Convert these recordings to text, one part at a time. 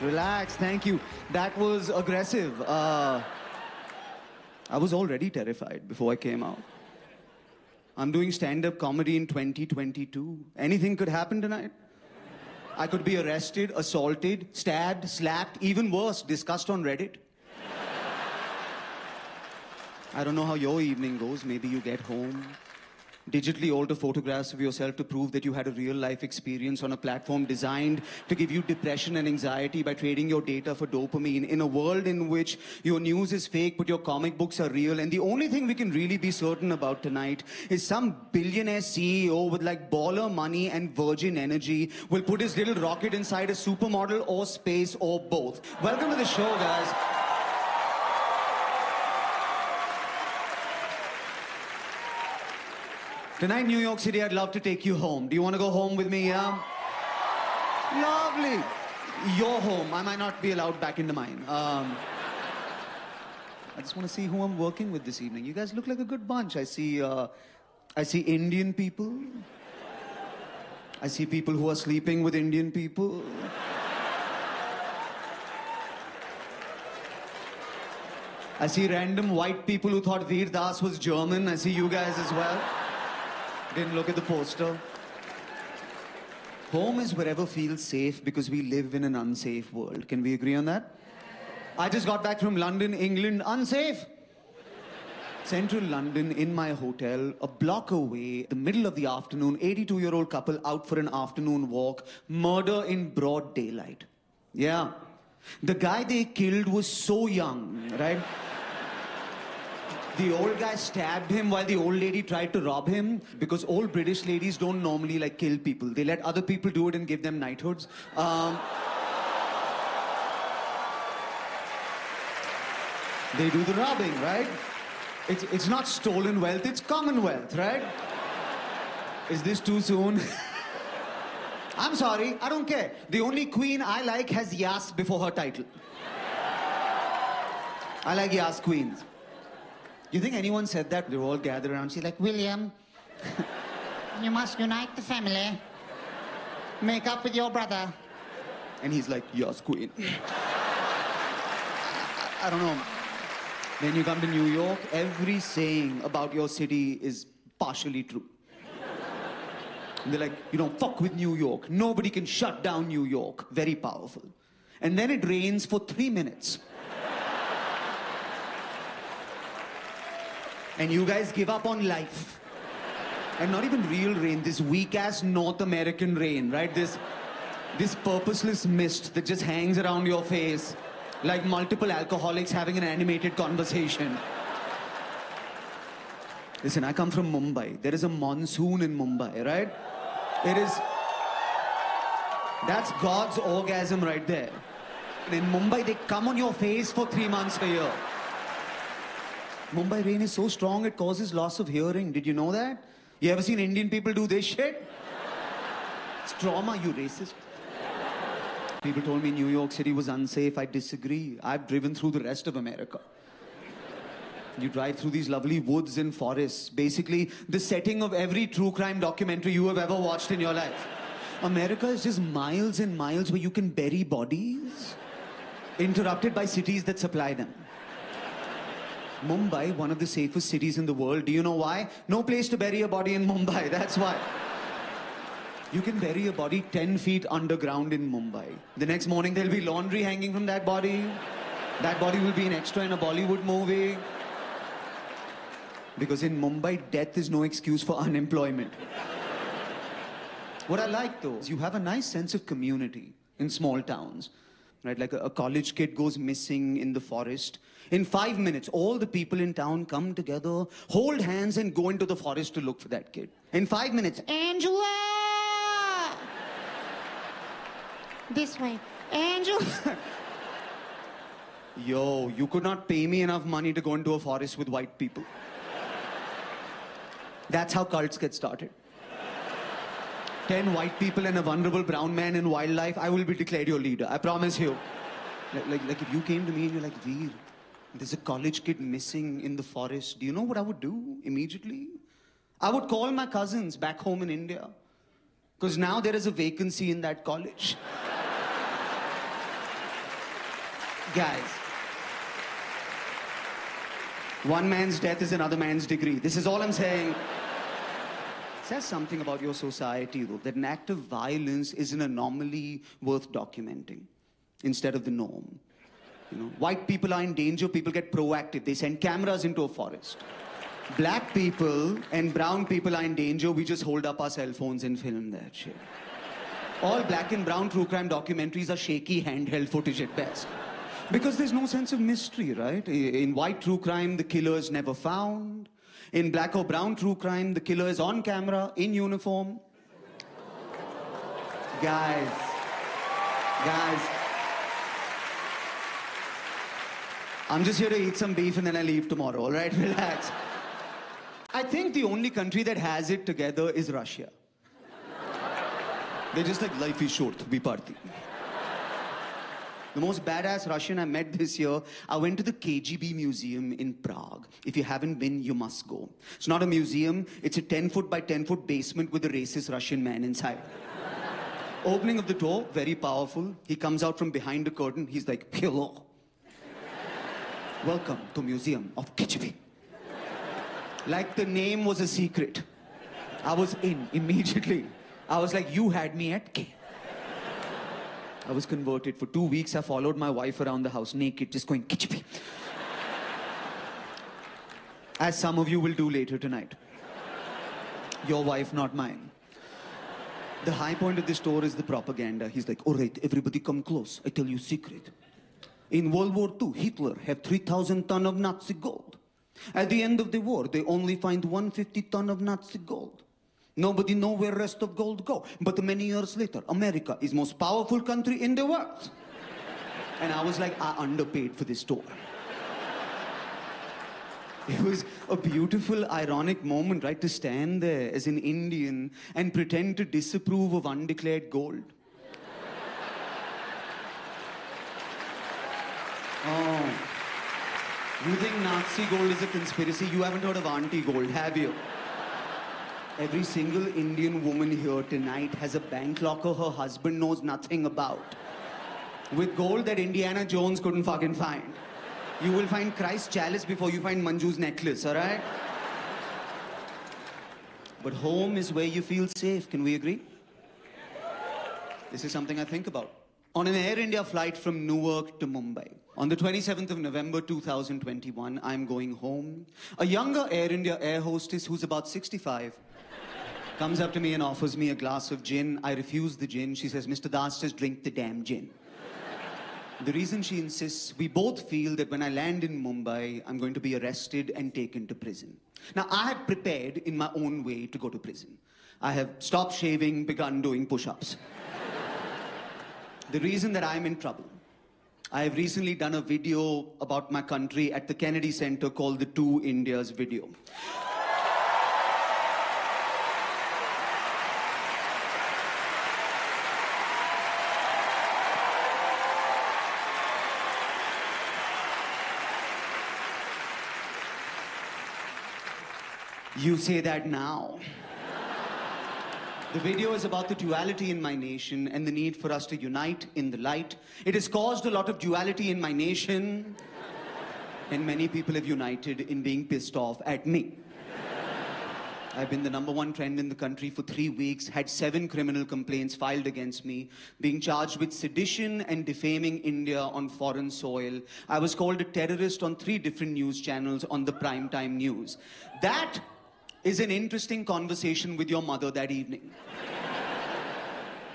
Relax, thank you. That was aggressive. I was already terrified before I came out. I'm doing stand-up comedy in 2022. Anything could happen tonight. I could be arrested, assaulted, stabbed, slapped, even worse, discussed on Reddit. I don't know how your evening goes. Maybe you get home, digitally alter photographs of yourself to prove that you had a real-life experience on a platform designed to give you depression and anxiety by trading your data for dopamine in a world in which your news is fake but your comic books are real. And the only thing we can really be certain about tonight is some billionaire CEO with like baller money and virgin energy will put his little rocket inside a supermodel or space or both. Welcome to the show, guys. Tonight, New York City, I'd love to take you home. Do you want to go home with me, yeah? Lovely. Your home. I might not be allowed back into mine. I just want to see who I'm working with this evening. You guys look like a good bunch. I see Indian people. I see people who are sleeping with Indian people. I see random white people who thought Veer Das was German. I see you guys as well. Didn't look at the poster. Home is wherever feels safe because we live in an unsafe world. Can we agree on that? I just got back from London, England. Unsafe. Central London, in my hotel, a block away, the middle of the afternoon, 82-year-old couple out for an afternoon walk, murder in broad daylight. Yeah. The guy they killed was so young, right? The old guy stabbed him while the old lady tried to rob him because old British ladies don't normally like kill people. They let other people do it and give them knighthoods. They do the robbing, right? It's not stolen wealth, it's Commonwealth, right? Is this too soon? I'm sorry, I don't care. The only queen I like has Yas before her title. I like Yas queens. You think anyone said that? They're all gathered around. She's like, William, you must unite the family. Make up with your brother. And he's like, yes, queen. I don't know. When you come to New York, every saying about your city is partially true. And they're like, you don't fuck with New York. Nobody can shut down New York. Very powerful. And then it rains for 3 minutes. And you guys give up on life. And not even real rain, this weak-ass North American rain, right? This purposeless mist that just hangs around your face like multiple alcoholics having an animated conversation. Listen, I come from Mumbai. There is a monsoon in Mumbai, right? That's God's orgasm right there. And in Mumbai, they come on your face for 3 months a year. Mumbai rain is so strong, it causes loss of hearing. Did you know that? You ever seen Indian people do this shit? It's trauma, you racist. People told me New York City was unsafe. I disagree. I've driven through the rest of America. You drive through these lovely woods and forests. Basically, the setting of every true crime documentary you have ever watched in your life. America is just miles and miles where you can bury bodies, interrupted by cities that supply them. Mumbai, one of the safest cities in the world. Do you know why? No place to bury a body in Mumbai, that's why. You can bury a body 10 feet underground in Mumbai. The next morning there'll be laundry hanging from that body. That body will be an extra in a Bollywood movie. Because in Mumbai, death is no excuse for unemployment. What I like though, is you have a nice sense of community in small towns. Right, like a college kid goes missing in the forest. In 5 minutes, all the people in town come together, hold hands and go into the forest to look for that kid. In 5 minutes, Angela! This way, Angela! Yo, you could not pay me enough money to go into a forest with white people. That's how cults get started. 10 white people and a vulnerable brown man in wildlife, I will be declared your leader. I promise you. Like if you came to me and you're like, Veer, there's a college kid missing in the forest. Do you know what I would do immediately? I would call my cousins back home in India. Because now there is a vacancy in that college. Guys, one man's death is another man's degree. This is all I'm saying. It says something about your society, though, that an act of violence is an anomaly worth documenting instead of the norm. You know, white people are in danger, people get proactive. They send cameras into a forest. Black people and brown people are in danger, we just hold up our cell phones and film that shit. All black and brown true crime documentaries are shaky handheld footage at best. Because there's no sense of mystery, right? In white true crime, the killer is never found. In black or brown true crime, the killer is on camera, in uniform. Guys. I'm just here to eat some beef and then I leave tomorrow, all right? Relax. I think the only country that has it together is Russia. They're just like, life is short, we party. The most badass Russian I met this year, I went to the KGB museum in Prague. If you haven't been, you must go. It's not a museum, it's a 10-foot by 10-foot basement with a racist Russian man inside. Opening of the door, very powerful. He comes out from behind the curtain, he's like, hello. Welcome to Museum of KGB. Like the name was a secret. I was in immediately. I was like, you had me at K. I was converted. For 2 weeks, I followed my wife around the house naked, just going, KGB. As some of you will do later tonight. Your wife, not mine. The high point of this story is the propaganda. He's like, all right, everybody come close. I tell you a secret. In World War II, Hitler had 3,000 tons of Nazi gold. At the end of the war, they only find 150 tons of Nazi gold. Nobody know where rest of gold go. But many years later, America is most powerful country in the world. And I was like, I underpaid for this tour. It was a beautiful, ironic moment, right? To stand there as an Indian and pretend to disapprove of undeclared gold. Oh. You think Nazi gold is a conspiracy? You haven't heard of Auntie Gold, have you? Every single Indian woman here tonight has a bank locker her husband knows nothing about. With gold that Indiana Jones couldn't fucking find. You will find Christ's chalice before you find Manju's necklace, all right? But home is where you feel safe, can we agree? This is something I think about. On an Air India flight from Newark to Mumbai, on the 27th of November 2021, I'm going home. A younger Air India air hostess who's about 65 comes up to me and offers me a glass of gin. I refuse the gin. She says, Mr. Das, just drink the damn gin. The reason she insists, we both feel that when I land in Mumbai, I'm going to be arrested and taken to prison. Now, I had prepared in my own way to go to prison. I have stopped shaving, begun doing push-ups. The reason that I'm in trouble, I have recently done a video about my country at the Kennedy Center called the Two Indias video. You say that now. The video is about the duality in my nation and the need for us to unite in the light. It has caused a lot of duality in my nation. And many people have united in being pissed off at me. I've been the #1 trend in the country for 3 weeks, had 7 criminal complaints filed against me, being charged with sedition and defaming India on foreign soil. I was called a terrorist on 3 different news channels on the primetime news. That is an interesting conversation with your mother that evening.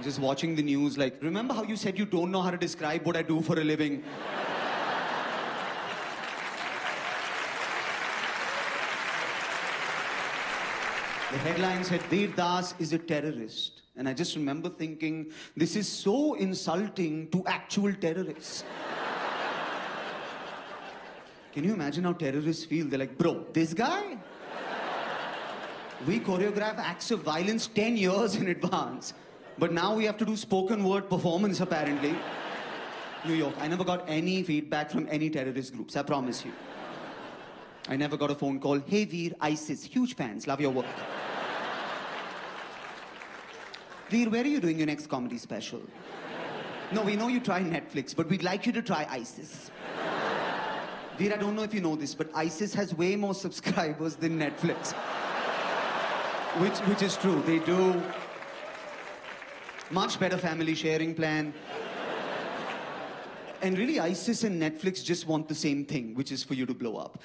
Just watching the news like, remember how you said you don't know how to describe what I do for a living? The headline said, Veer Das is a terrorist. And I just remember thinking, this is so insulting to actual terrorists. Can you imagine how terrorists feel? They're like, bro, this guy? We choreograph acts of violence 10 years in advance. But now we have to do spoken word performance, apparently. New York, I never got any feedback from any terrorist groups, I promise you. I never got a phone call, hey Veer, ISIS, huge fans, love your work. Veer, where are you doing your next comedy special? No, we know you try Netflix, but we'd like you to try ISIS. Veer, I don't know if you know this, but ISIS has way more subscribers than Netflix. Which is true. They do. Much better family sharing plan. And really, ISIS and Netflix just want the same thing, which is for you to blow up.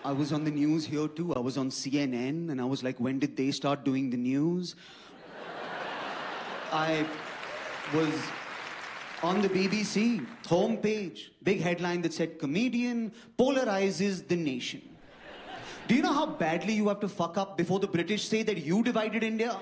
I was on the news here too. I was on CNN, and I was like, when did they start doing the news? I was on the BBC homepage, big headline that said, comedian polarizes the nation. Do you know how badly you have to fuck up before the British say that you divided India?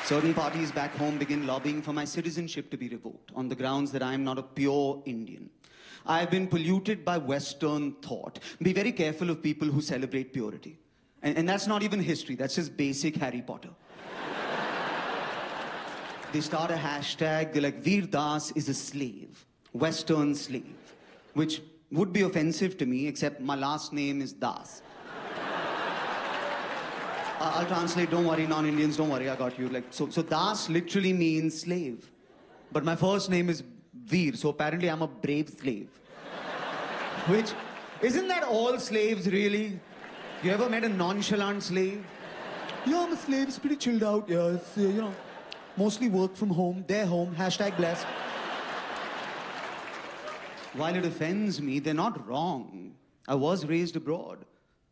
Certain parties back home begin lobbying for my citizenship to be revoked on the grounds that I am not a pure Indian. I have been polluted by Western thought. Be very careful of people who celebrate purity. And that's not even history, that's just basic Harry Potter. They start a hashtag, they're like, Veer Das is a slave, Western slave, which would be offensive to me, except my last name is Das. I'll translate, don't worry, non-Indians, don't worry, I got you. Like, so Das literally means slave. But my first name is Veer, so apparently I'm a brave slave. Which, isn't that all slaves really? You ever met a nonchalant slave? Yeah, I'm a slave, it's pretty chilled out, yeah, it's, you know, mostly work from home, their home, hashtag blessed. While it offends me, they're not wrong. I was raised abroad.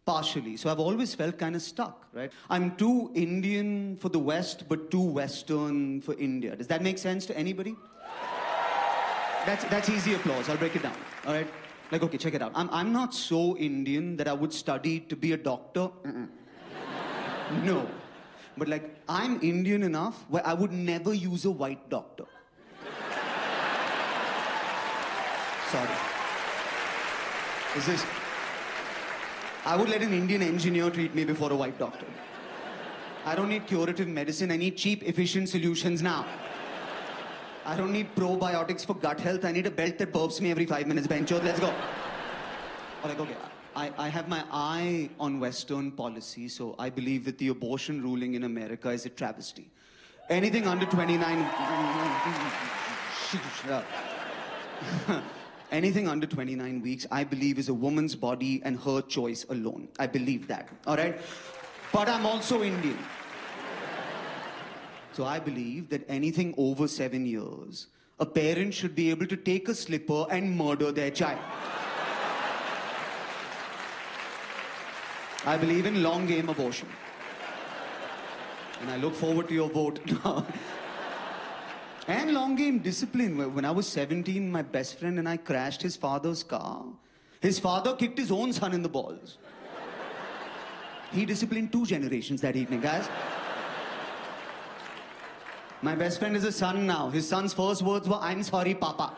Partially. So I've always felt kind of stuck, right? I'm too Indian for the West, but too Western for India. Does that make sense to anybody? That's easy applause. I'll break it down, all right? Like, okay, check it out. I'm not so Indian that I would study to be a doctor. No. But like, I'm Indian enough where I would never use a white doctor. Sorry. Is this... I would let an Indian engineer treat me before a white doctor. I don't need curative medicine. I need cheap, efficient solutions now. I don't need probiotics for gut health. I need a belt that burps me every 5 minutes. Bencho, let's go. Or like, okay, I have my eye on Western policy, so I believe that the abortion ruling in America is a travesty. Anything under 29... Anything under 29 weeks, I believe, is a woman's body and her choice alone. I believe that, all right? But I'm also Indian. So I believe that anything over 7 years, a parent should be able to take a slipper and murder their child. I believe in long game abortion. And I look forward to your vote. And long game discipline. When I was 17, my best friend and I crashed his father's car. His father kicked his own son in the balls. He disciplined 2 generations that evening, guys. My best friend is a son now. His son's first words were, "I'm sorry, Papa."